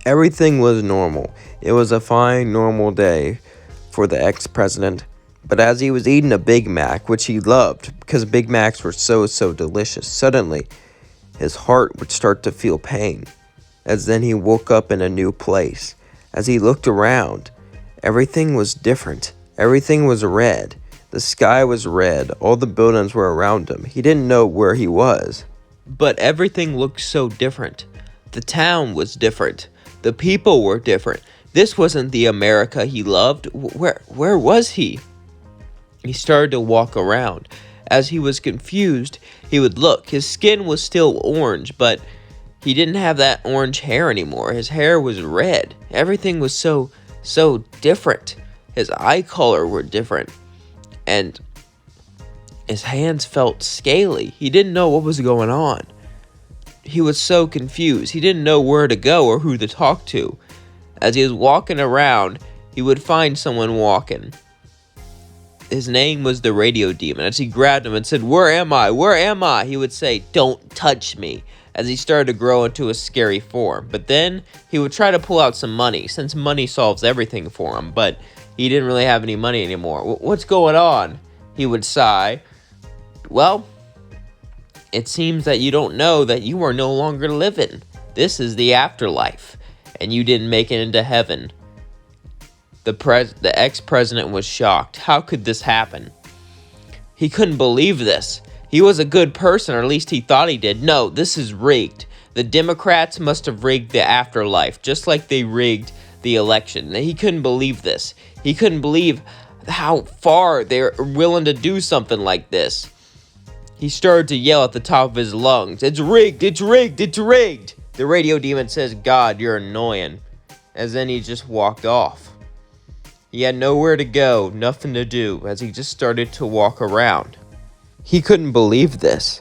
Everything was normal. It was a fine, normal day for the ex-president. But as he was eating a Big Mac, which he loved because Big Macs were so delicious, suddenly his heart would start to feel pain. As then he woke up in a new place. As he looked around, everything was different. Everything was red. The sky was red. All the buildings were around him. He didn't know where he was. But everything looked so different. The town was different. The people were different. This wasn't the America he loved. Where was he? He started to walk around. As he was confused, he would look. His skin was still orange, but he didn't have that orange hair anymore. His hair was red. Everything was so different. His eye color were different. And his hands felt scaly. He didn't know what was going on. He was so confused. He didn't know where to go or who to talk to. As he was walking around, he would find someone walking. His name was the radio demon. As he grabbed him and said, "Where am I? Where am I?" he would say, "Don't touch me," as he started to grow into a scary form. But then he would try to pull out some money, since money solves everything for him. But he didn't really have any money anymore. "What's going on?" he would sigh. "Well, it seems that you don't know that you are no longer living. This is the afterlife, and you didn't make it into heaven." The ex-president was shocked. How could this happen? He couldn't believe this. He was a good person, or at least he thought he did. No, this is rigged. The Democrats must have rigged the afterlife, just like they rigged the election. He couldn't believe this. He couldn't believe how far they're willing to do something like this. He started to yell at the top of his lungs, "It's rigged, it's rigged, it's rigged!" The radio demon says, "God, you're annoying." As then he just walked off. He had nowhere to go, nothing to do, as he just started to walk around. He couldn't believe this.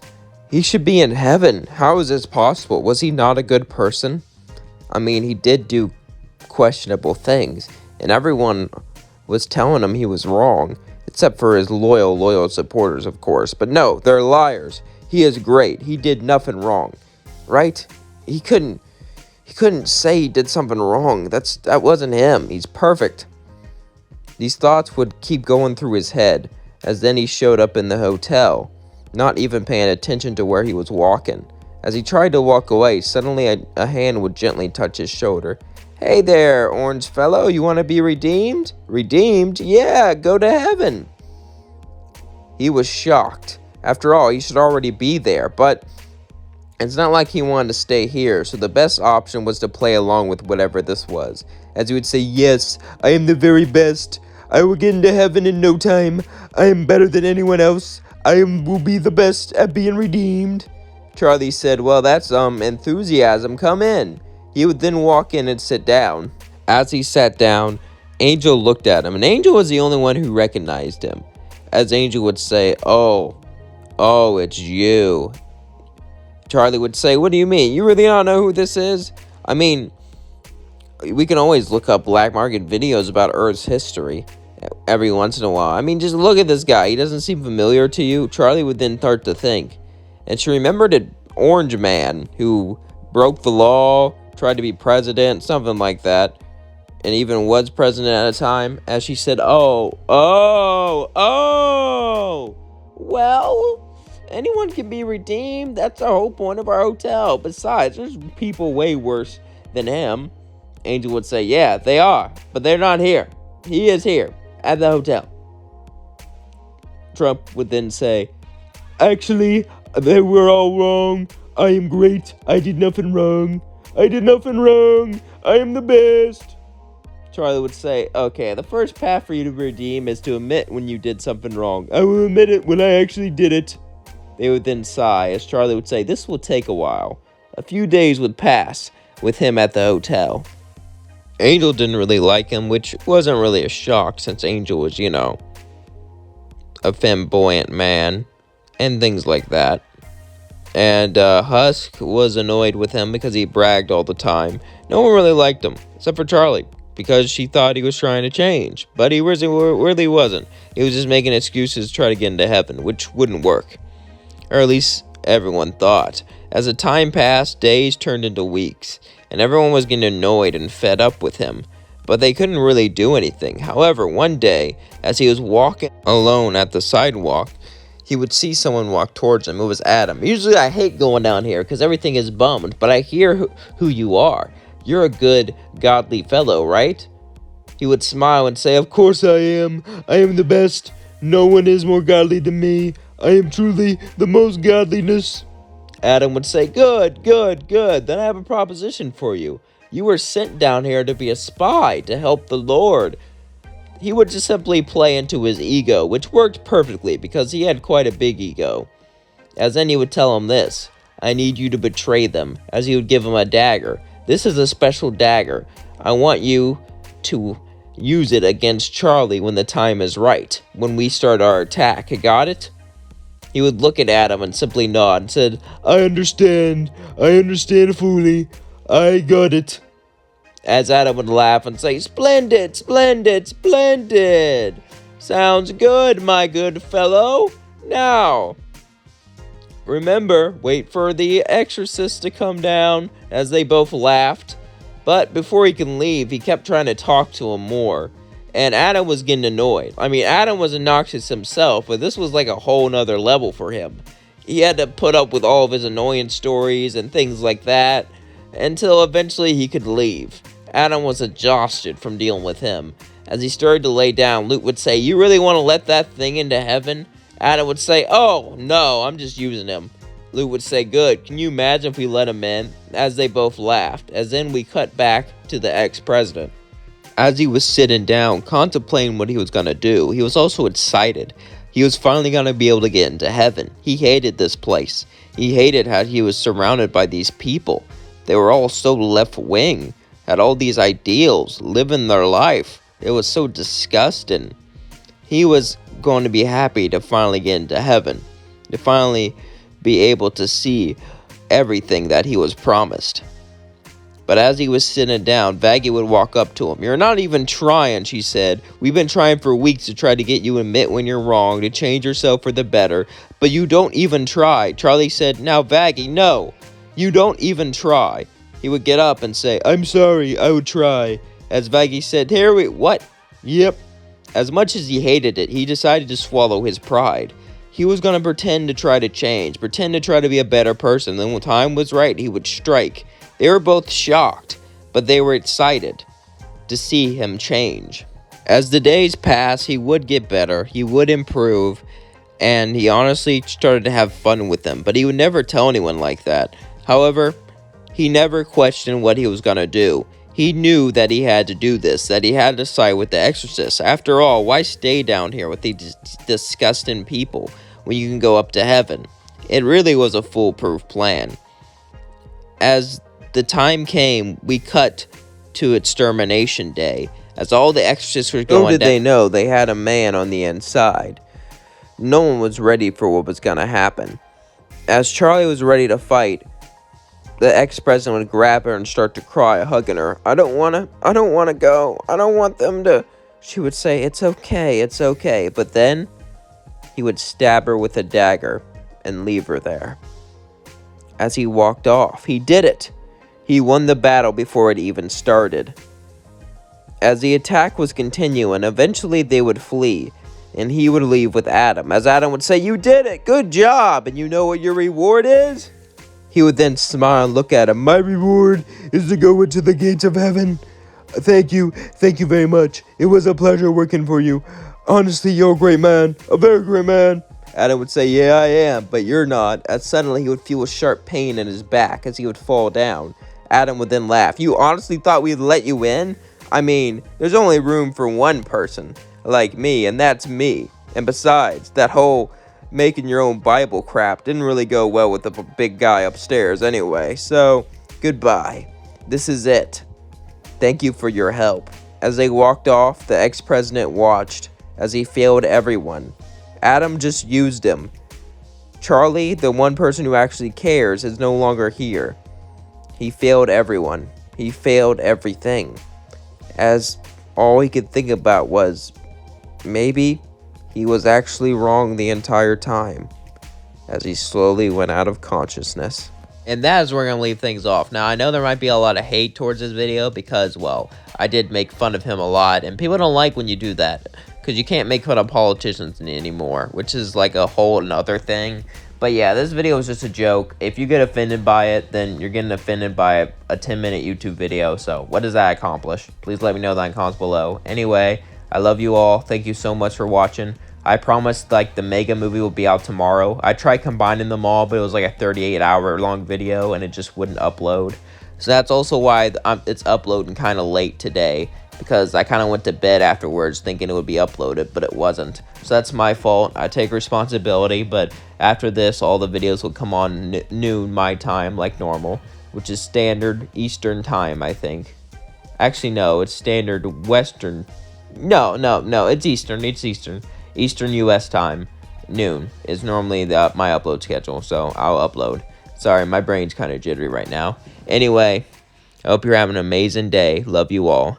He should be in heaven. How is this possible? Was he not a good person? I mean, he did do questionable things, and everyone was telling him he was wrong, except for his loyal supporters, of course. But no, they're liars. He is great. He did nothing wrong, right? He couldn't say he did something wrong. That wasn't him. He's perfect. These thoughts would keep going through his head, as then he showed up in the hotel, not even paying attention to where he was walking. As he tried to walk away, suddenly a hand would gently touch his shoulder. "Hey there, orange fellow, you want to be redeemed?" "Redeemed? Yeah, go to heaven." He was shocked. After all, he should already be there, but it's not like he wanted to stay here, so the best option was to play along with whatever this was. As he would say, "Yes, I am the very best. I will get into heaven in no time. I am better than anyone else. Will be the best at being redeemed." Charlie said, "Well, that's enthusiasm. Come in." He would then walk in and sit down. As he sat down, Angel looked at him, and Angel was the only one who recognized him. As Angel would say, Oh, it's you." Charlie would say, "What do you mean? You really don't know who this is?" I mean, we can always look up black market videos about Earth's history every once in a while. I mean, just look at this guy. He doesn't seem familiar to you. Charlie would then start to think. And she remembered an orange man who broke the law, tried to be president, something like that, and even was president at a time. As she said, oh, well, anyone can be redeemed. That's the whole point of our hotel. Besides, there's people way worse than him. Angel would say, "Yeah, they are, but they're not here. He is here at the hotel." Trump would then say, "Actually, they were all wrong. I am great. I did nothing wrong. I am the best." Charlie would say, "Okay, the first path for you to redeem is to admit when you did something wrong. I will admit it when I actually did it." They would then sigh, as Charlie would say, "This will take a while." A few days would pass with him at the hotel. Angel didn't really like him, which wasn't really a shock since Angel was, a flamboyant man and things like that. And Husk was annoyed with him because he bragged all the time. No one really liked him, except for Charlie, because she thought he was trying to change. But he really wasn't. He was just making excuses to try to get into heaven, which wouldn't work. Or at least everyone thought. As the time passed, days turned into weeks, and everyone was getting annoyed and fed up with him, but they couldn't really do anything. However, one day, as he was walking alone at the sidewalk, he would see someone walk towards him. It was Adam. Usually I hate going down here because everything is bummed, but I hear who you are. You're a good, godly fellow, right? He would smile and say, "Of course I am. I am the best. No one is more godly than me. I am truly the most godliness." Adam would say, "Good, good, good. Then I have a proposition for you. You were sent down here to be a spy, to help the Lord." He would just simply play into his ego, which worked perfectly because he had quite a big ego. As then he would tell him this: "I need you to betray them," as he would give him a dagger. "This is a special dagger. I want you to use it against Charlie when the time is right, when we start our attack. Got it?" He would look at Adam and simply nod and said, I understand fully. I got it." As Adam would laugh and say, "Splendid, splendid, splendid. Sounds good, my good fellow. Now, remember, wait for the exorcist to come down," as they both laughed. But before he can leave, he kept trying to talk to him more. And Adam was getting annoyed. I mean, Adam was obnoxious himself, but this was like a whole nother level for him. He had to put up with all of his annoyance stories and things like that until eventually he could leave. Adam was exhausted from dealing with him. As he started to lay down, Luke would say, "You really want to let that thing into heaven?" Adam would say, "Oh, no, I'm just using him." Luke would say, "Good, can you imagine if we let him in?" As they both laughed, as then we cut back to the ex-president. As he was sitting down, contemplating what he was going to do, he was also excited. He was finally going to be able to get into heaven. He hated this place. He hated how he was surrounded by these people. They were all so left-wing, had all these ideals, living their life. It was so disgusting. He was going to be happy to finally get into heaven, to finally be able to see everything that he was promised. But as he was sitting down, Vaggie would walk up to him. "You're not even trying," she said. "We've been trying for weeks to try to get you to admit when you're wrong, to change yourself for the better, but you don't even try." Charlie said, "Now, Vaggie, no, you don't even try." He would get up and say, "I'm sorry, I would try." As Vaggie said, "What?" "Yep." As much as he hated it, he decided to swallow his pride. He was going to pretend to try to change, pretend to try to be a better person. Then when time was right, he would strike. They were both shocked, but they were excited to see him change. As the days passed, he would get better, he would improve, and he honestly started to have fun with them, but he would never tell anyone like that. However, he never questioned what he was going to do. He knew that he had to do this, that he had to side with the exorcist. After all, why stay down here with these disgusting people when you can go up to heaven? It really was a foolproof plan. As the time came, we cut to extermination day. As all the exorcists were going down. Little did they know they had a man on the inside. No one was ready for what was going to happen. As Charlie was ready to fight, the ex-president would grab her and start to cry, hugging her. I don't want to go. I don't want them to." She would say, it's okay. But then he would stab her with a dagger and leave her there. As he walked off, he did it. He won the battle before it even started. As the attack was continuing, eventually they would flee, and he would leave with Adam. As Adam would say, "You did it, good job, and you know what your reward is?" He would then smile and look at him. "My reward is to go into the gates of heaven. Thank you very much. It was a pleasure working for you. Honestly, you're a great man, a very great man." Adam would say, "Yeah, I am, but you're not." As suddenly he would feel a sharp pain in his back as he would fall down. Adam would then laugh. "You honestly thought we'd let you in? I mean, there's only room for one person like me, and that's me. And besides, that whole making your own Bible crap didn't really go well with the big guy upstairs anyway. So, goodbye. This is it. Thank you for your help." As they walked off, the ex-president watched as he failed everyone. Adam just used him. Charlie, the one person who actually cares, is no longer here. He failed everyone. He failed everything. As all he could think about was, maybe he was actually wrong the entire time. As he slowly went out of consciousness. And that is where we're going to leave things off. Now, I know there might be a lot of hate towards this video because, well, I did make fun of him a lot. And people don't like when you do that because you can't make fun of politicians anymore, which is like a whole another thing. But yeah, this video is just a joke. If you get offended by it, then you're getting offended by a 10-minute YouTube video. So what does that accomplish? Please let me know in the comments below. Anyway, I love you all. Thank you so much for watching. I promised like the Mega movie will be out tomorrow. I tried combining them all, but it was like a 38-hour long video and it just wouldn't upload. So that's also why it's uploading kind of late today, because I kind of went to bed afterwards thinking it would be uploaded, but it wasn't. So that's my fault. I take responsibility, but after this, all the videos will come on noon my time like normal, which is standard Eastern time, I think. Actually, no, it's standard Western. No, it's Eastern. It's Eastern. Eastern U.S. time, noon, is normally my upload schedule, so I'll upload. Sorry, my brain's kind of jittery right now. Anyway, I hope you're having an amazing day. Love you all.